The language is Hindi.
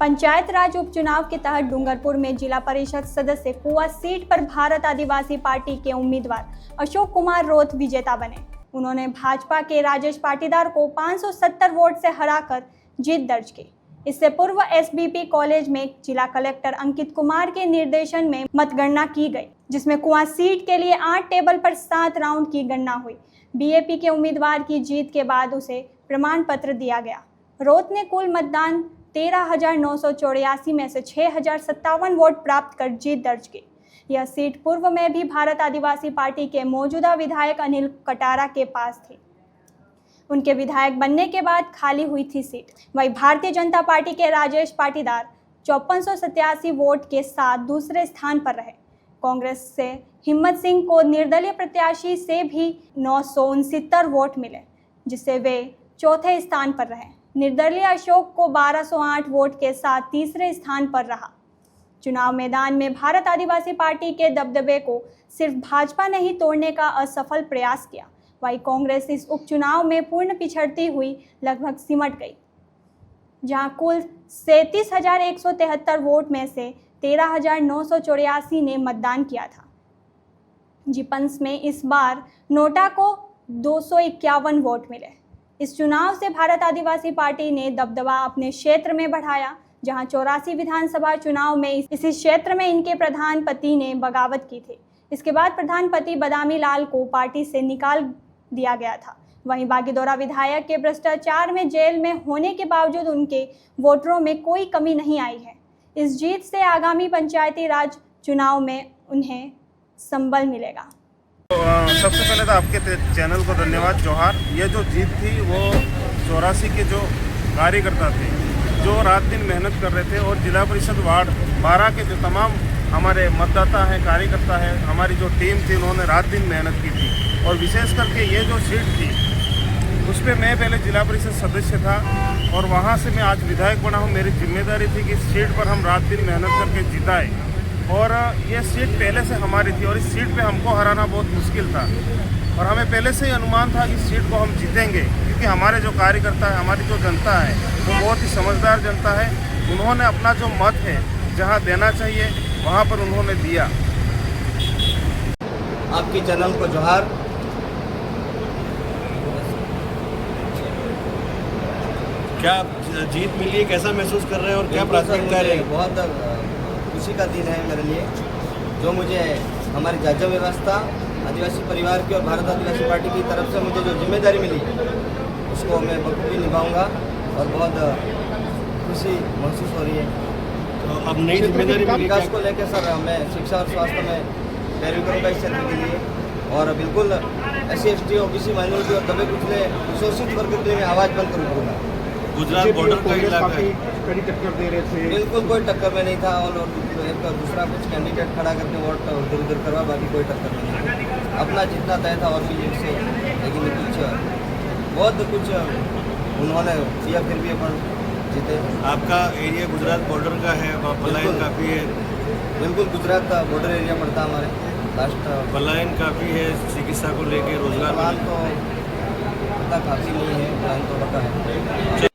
पंचायत राज उपचुनाव के तहत डूंगरपुर में जिला परिषद सदस्य कुआ सीट पर भारत आदिवासी पार्टी के उम्मीदवार अशोक कुमार रोथ विजेता बने। उन्होंने भाजपा के राजेश पाटीदार को 570 वोट से हराकर जीत दर्ज की। इससे पूर्व एसबीपी कॉलेज में जिला कलेक्टर अंकित कुमार के निर्देशन में मतगणना की गई, जिसमें कुआ सीट के लिए 8 टेबल पर 7 राउंड की गणना हुई। बीएपी के उम्मीदवार की जीत के बाद उसे प्रमाण पत्र दिया गया। रोथ ने कुल मतदान 13,984 में से 6,057 वोट प्राप्त कर जीत दर्ज की। यह सीट पूर्व में भी भारत आदिवासी पार्टी के मौजूदा विधायक अनिल कटारा के पास थी। उनके विधायक बनने के बाद खाली हुई थी सीट। वहीं भारतीय जनता पार्टी के राजेश पाटीदार 5487 वोट के साथ दूसरे स्थान पर रहे। कांग्रेस से हिम्मत सिंह को निर्दलीय प्रत्याशी से भी 969 वोट मिले, जिससे वे चौथे स्थान पर रहे। निर्दलीय अशोक को 1208 वोट के साथ तीसरे स्थान पर रहा। चुनाव मैदान में भारत आदिवासी पार्टी के दबदबे को सिर्फ भाजपा ने ही तोड़ने का असफल प्रयास किया। वहीं कांग्रेस इस उपचुनाव में पूर्ण पिछड़ती हुई लगभग सिमट गई, जहां कुल 37,173 वोट में से 13,984 ने मतदान किया था। जिपंस में इस बार नोटा को 251 वोट मिले। इस चुनाव से भारत आदिवासी पार्टी ने दबदबा अपने क्षेत्र में बढ़ाया, जहां 84 विधानसभा चुनाव में इसी क्षेत्र में इनके प्रधानपति ने बगावत की थी। इसके बाद प्रधानपति बदामी लाल को पार्टी से निकाल दिया गया था। वहीं बागीदोरा विधायक के भ्रष्टाचार में जेल में होने के बावजूद उनके वोटरों में कोई कमी नहीं आई है। इस जीत से आगामी पंचायती राज चुनाव में उन्हें संबल मिलेगा। सबसे पहले तो आपके चैनल को धन्यवाद, जोहार। ये जो जीत थी वो 84 के जो कार्यकर्ता थे, जो रात दिन मेहनत कर रहे थे, और जिला परिषद वार्ड 12 के जो तमाम हमारे मतदाता हैं, कार्यकर्ता हैं, हमारी जो टीम थी, उन्होंने रात दिन मेहनत की थी। और विशेष करके ये जो सीट थी उस पर मैं पहले जिला परिषद सदस्य था और वहाँ से मैं आज विधायक बना हूँ। मेरी जिम्मेदारी थी कि इस सीट पर हम रात दिन मेहनत करके जिताए, और ये सीट पहले से हमारी थी और इस सीट पे हमको हराना बहुत मुश्किल था। और हमें पहले से ही अनुमान था कि इस सीट को हम जीतेंगे, क्योंकि हमारे जो कार्यकर्ता है, हमारी जो जनता है, वो बहुत ही समझदार जनता है। उन्होंने अपना जो मत है जहाँ देना चाहिए वहाँ पर उन्होंने दिया। आपके चैनल को जोहार। क्या जीत मिली है, कैसा महसूस कर रहे हैं और क्या प्राथमिकता है? बहुत खुशी का दिन है मेरे लिए, जो मुझे हमारी राज्य व्यवस्था, आदिवासी परिवार की और भारत आदिवासी पार्टी की तरफ से मुझे जो जिम्मेदारी मिली उसको मैं बखूबी निभाऊंगा और बहुत खुशी महसूस हो रही है। तो अब नई जिम्मेदारी विकास को लेकर सर मैं शिक्षा और स्वास्थ्य में पैरवी करूँगा इस क्षेत्र के लिए, और बिल्कुल SC ST OBC माइनॉरिटी और दबे कुचले शोषित वर्ग के लिए मैं आवाज़ बंद करूँगा। गुजरात बॉर्डर का इलाका है, कड़ी टक्कर दे रहे थे। बिल्कुल कोई टक्कर में नहीं था, और एक दूसरा कुछ कैंडिडेट खड़ा करके वोट इधर उधर करवा, बाकी कोई टक्कर में नहीं था। अपना जितना तय था और भी से, लेकिन कुछ बहुत कुछ उन्होंने किया, फिर भी अपन जीते। आपका एरिया गुजरात बॉर्डर का है, वहाँ पलायन काफ़ी है। बिल्कुल गुजरात का बॉर्डर एरिया पड़ता हमारे लास्ट। पलायन काफ़ी है, चिकित्सा को लेके, रोजगार तो पता काफ़ी नहीं है, तो पता है।